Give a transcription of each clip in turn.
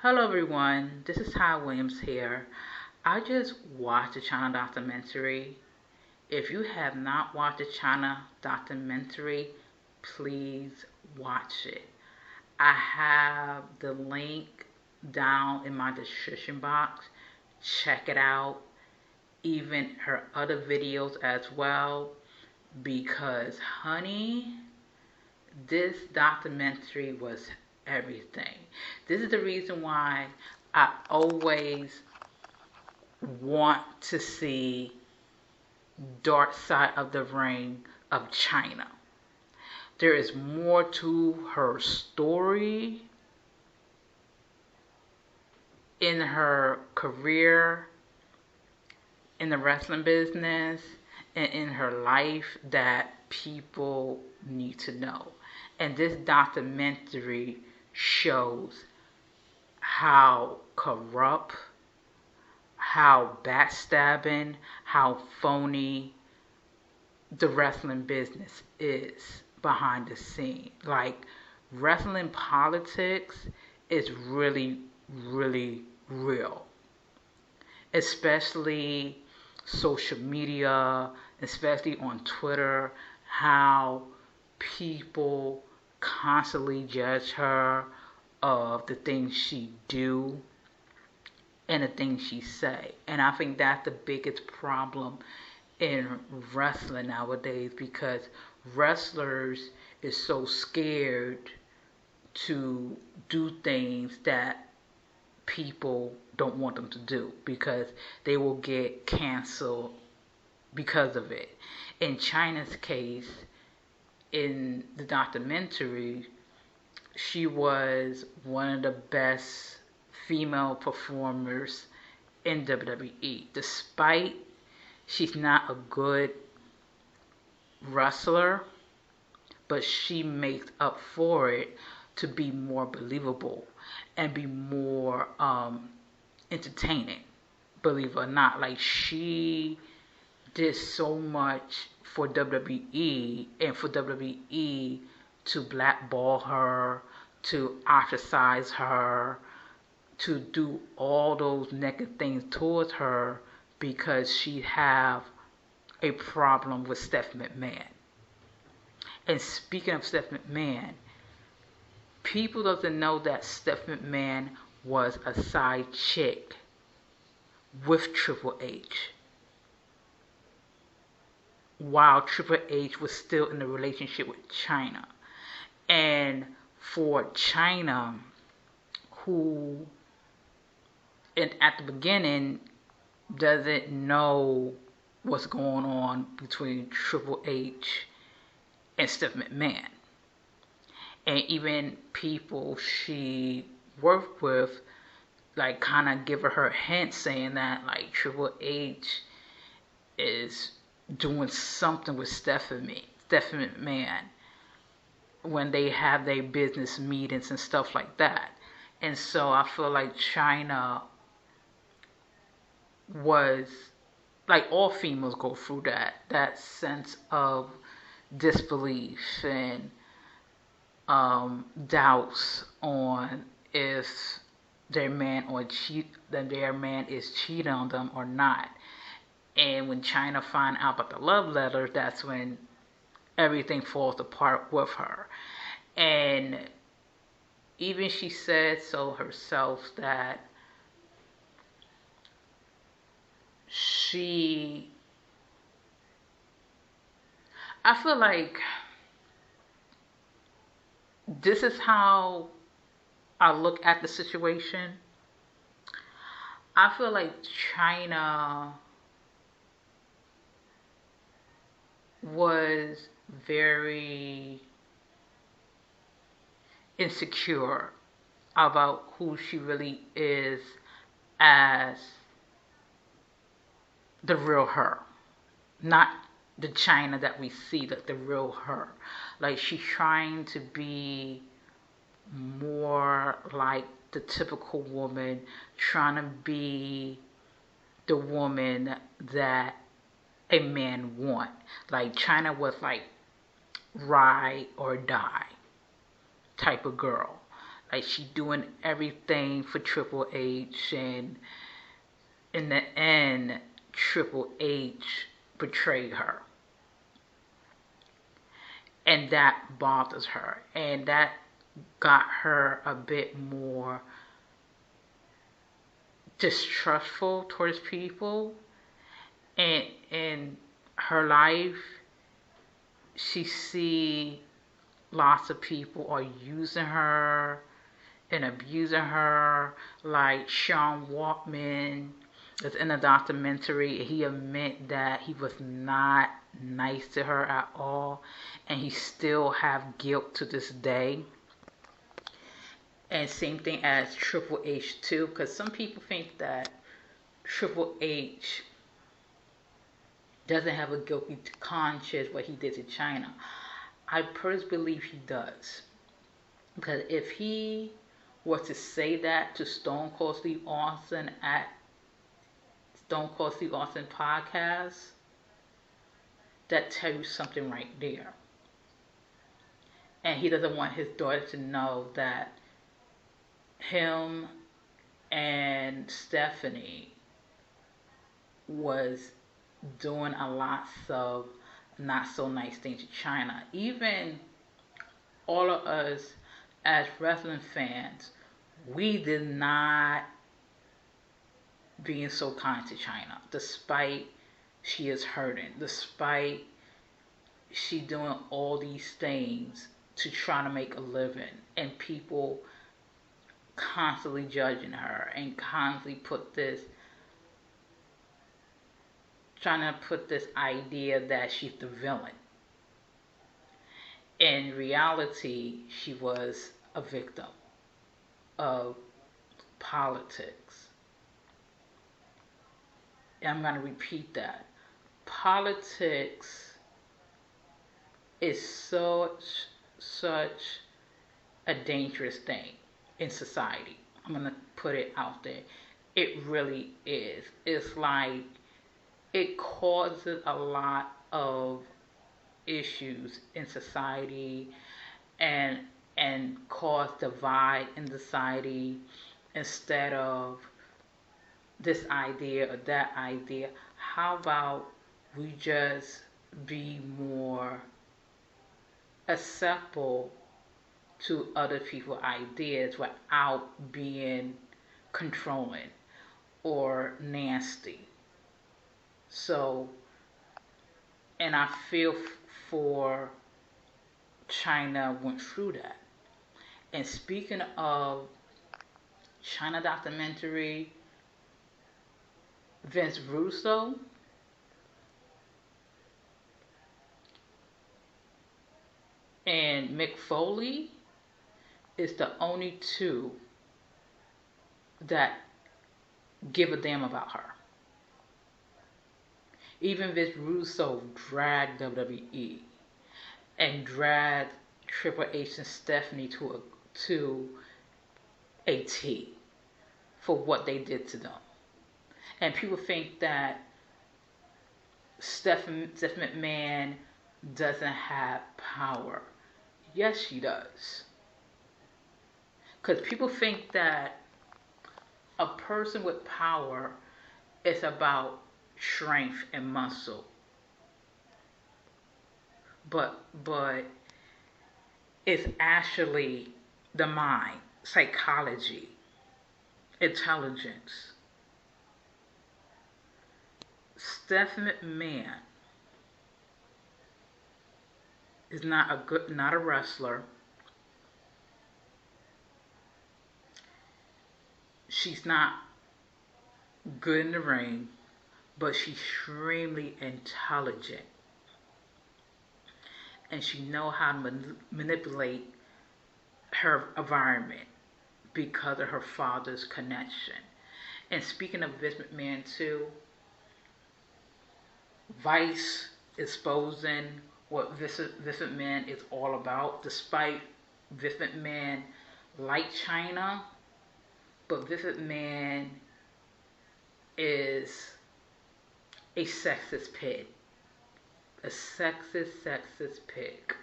Hello everyone, this is Ty Williams here. I just watched the Chyna documentary. If you have not watched the Chyna documentary, please watch it. I have the link down in my description box. Check it out. Even her other videos as well. Because honey, this documentary was everything. This is the reason why I always want to see Dark Side of the Ring of Chyna. There is more to her story in her career in the wrestling business and in her life that people need to know. And this documentary shows how corrupt, how backstabbing, how phony the wrestling business is behind the scene. Like, wrestling politics is really, really real. Especially social media, especially on Twitter, how people constantly judge her of the things she do and the things she say. And I think that's the biggest problem in wrestling nowadays, because wrestlers is so scared to do things that people don't want them to do because they will get canceled because of it. In Chyna's case, in the documentary, she was one of the best female performers in WWE. Despite she's not a good wrestler, but she makes up for it to be more believable and be more entertaining, believe it or not. Like, she did so much for WWE, and for WWE to blackball her, to ostracize her, to do all those negative things towards her because she have a problem with Stephanie McMahon. And speaking of Stephanie McMahon, people doesn't know that Stephanie McMahon was a side chick with Triple H while Triple H was still in a relationship with Chyna. And for Chyna, who at the beginning doesn't know what's going on between Triple H and Stephanie McMahon, and even people she worked with, like, kind of give her hints saying that, like, Triple H is doing something with Stephanie McMahon when they have their business meetings and stuff like that. And so I feel like Chyna was, like, all females go through that sense of disbelief and doubts on if their man is cheating on them or not. And when Chyna find out about the love letter, that's when everything falls apart with her. And even she said so herself that I feel like this is how I look at the situation. I feel like Chyna was very insecure about who she really is as the real her, not the Chyna that we see, like the real her. Like, she's trying to be more like the typical woman, trying to be the woman that a man want. Like, Chyna was like ride or die type of girl. Like she doing everything for Triple H, and in the end, Triple H betrayed her. And that bothers her. And that got her a bit more distrustful towards people. And in her life, she see lots of people are using her and abusing her, like Sean Waltman is in a documentary. He admit that he was not nice to her at all, and he still have guilt to this day. And same thing as Triple H too, because some people think that Triple H doesn't have a guilty conscience what he did to Chyna. I personally believe he does, because if he was to say that to Stone Cold Steve Austin at Stone Cold Steve Austin podcast, that tells you something right there. And he doesn't want his daughter to know that him and Stephanie was doing a lot of not so nice things to Chyna. Even all of us as wrestling fans, we did not being so kind to Chyna, despite she is hurting, despite she doing all these things to try to make a living, and people constantly judging her and constantly trying to put this idea that she's the villain. In reality, she was a victim of politics. And I'm going to repeat that. Politics is such a dangerous thing in society. I'm going to put it out there. It really is. It's like it causes a lot of issues in society, and cause divide in society, instead of this idea or that idea. How about we just be more acceptable to other people's ideas without being controlling or nasty? So, and I feel for Chyna went through that. And speaking of Chyna documentary, Vince Russo and Mick Foley is the only two that give a damn about her. Even Vince Russo dragged WWE and dragged Triple H and Stephanie to a T for what they did to them. And people think that Steph McMahon doesn't have power. Yes, she does. Because people think that a person with power is about strength and muscle. But it's actually the mind, psychology, intelligence. Steph McMahon is not a wrestler. She's not good in the ring, but she's extremely intelligent, and she knows how to manipulate her environment because of her father's connection. And speaking of Vince McMahon too, Vice exposing what Vince McMahon is all about, despite Vince McMahon like Chyna, but Vince McMahon is a sexist pig. A sexist pig.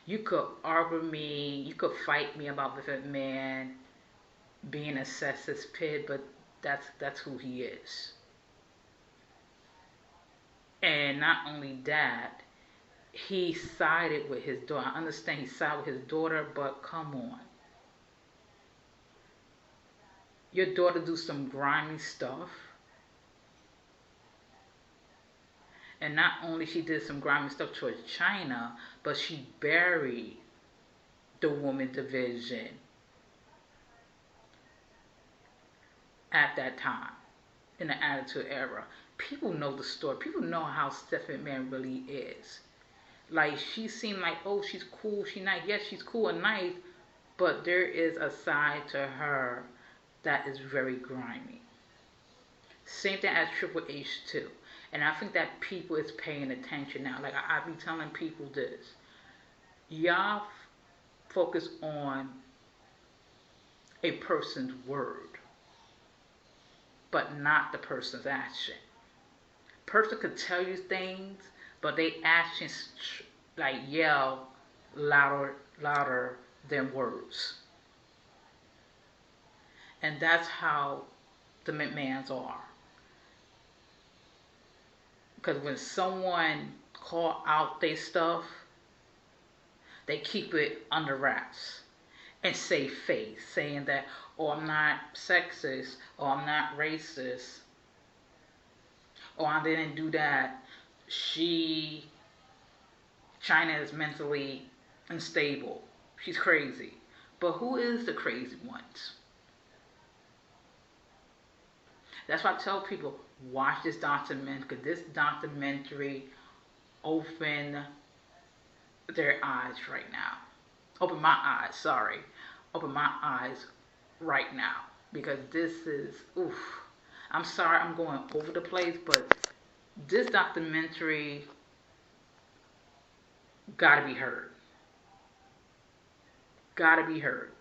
You could argue me, you could fight me about Vince McMahon being a sexist pit, but that's who he is. And not only that, he sided with his daughter. I understand he sided with his daughter, but come on. Your daughter do some grimy stuff. And not only she did some grimy stuff towards Chyna, but she buried the woman division at that time in the Attitude Era. People know the story. People know how Stephanie McMahon really is. Like, she seemed like, oh, she's cool, she's nice. Yes, she's cool and nice, but there is a side to her that is very grimy. Same thing as Triple H too. And I think that people is paying attention now. Like, I be telling people this. Y'all focus on a person's word, but not the person's action. Person could tell you things, but they actions like yell louder than words. And that's how the McMahons are. Because when someone call out their stuff, they keep it under wraps and save face, saying that, oh, I'm not sexist, or I'm not racist, or I didn't do that. Chyna is mentally unstable. She's crazy. But who is the crazy ones? That's why I tell people, watch this documentary, because this documentary opened their eyes right now. Open my eyes, sorry. Open my eyes right now. Because this is, oof. I'm sorry I'm going over the place, but this documentary gotta be heard. Gotta be heard.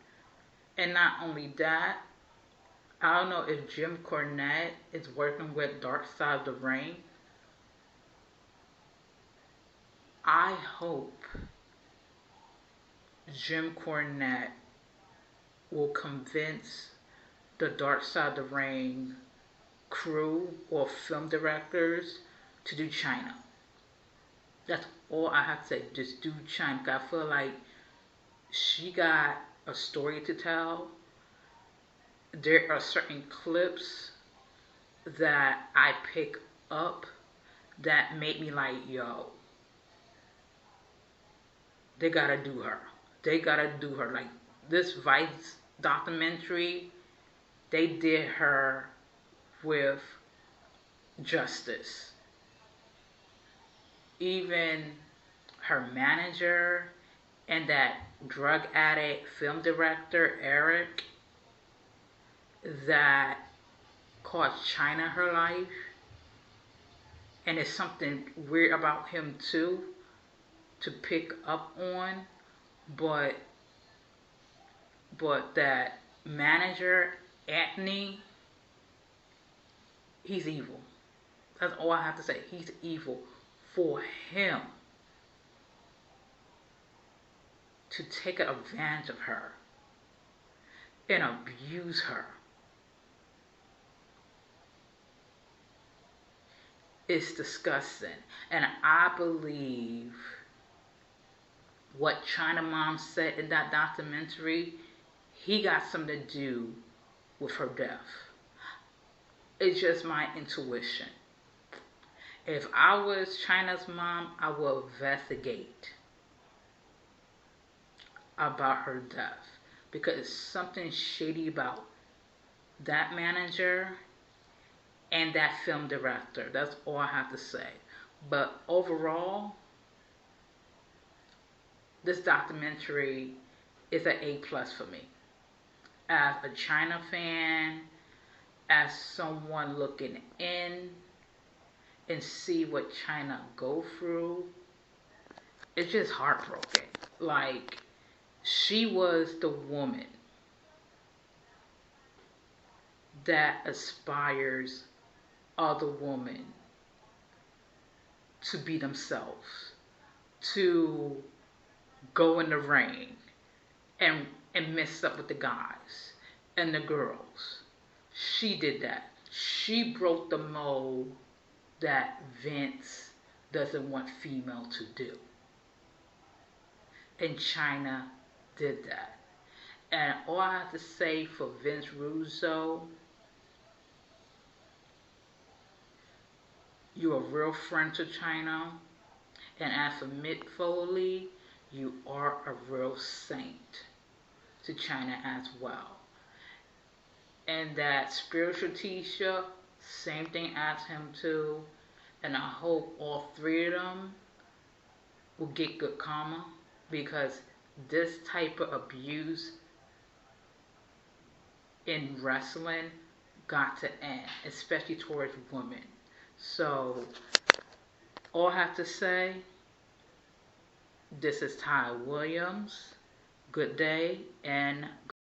And not only that, I don't know if Jim Cornette is working with Dark Side of the Ring. I hope Jim Cornette will convince the Dark Side of the Ring crew or film directors to do Chyna. That's all I have to say. Just do Chyna. I feel like she got a story to tell. There are certain clips that I pick up that make me like, yo, they gotta do her. They gotta do her. Like, this Vice documentary, they did her with justice. Even her manager and that drug addict film director, Eric, that cost Chyna her life. And it's something weird about him too to pick up on. But that manager, Anthony, he's evil. That's all I have to say. He's evil. For him to take advantage of her and abuse her is disgusting. And I believe what Chyna Mom said in that documentary, he got something to do with her death. It's just my intuition. If I was Chyna's mom, I would investigate about her death, because it's something shady about that manager and that film director. That's all I have to say. But overall, this documentary is an A+ for me. As a Chyna fan, as someone looking in and see what Chyna go through, it's just heartbroken. Like, she was the woman that aspires other women to be themselves, to go in the ring and mess up with the guys and the girls. She did that. She broke the mold that Vince doesn't want female to do. And Chyna did that. And all I have to say for Vince Russo, you're a real friend to Chyna. And as for Mick Foley, you are a real saint to Chyna as well. And that spiritual teacher, same thing as him too. And I hope all three of them will get good karma, because this type of abuse in wrestling got to end, especially towards women. So all I have to say, this is Ty Williams. Good day and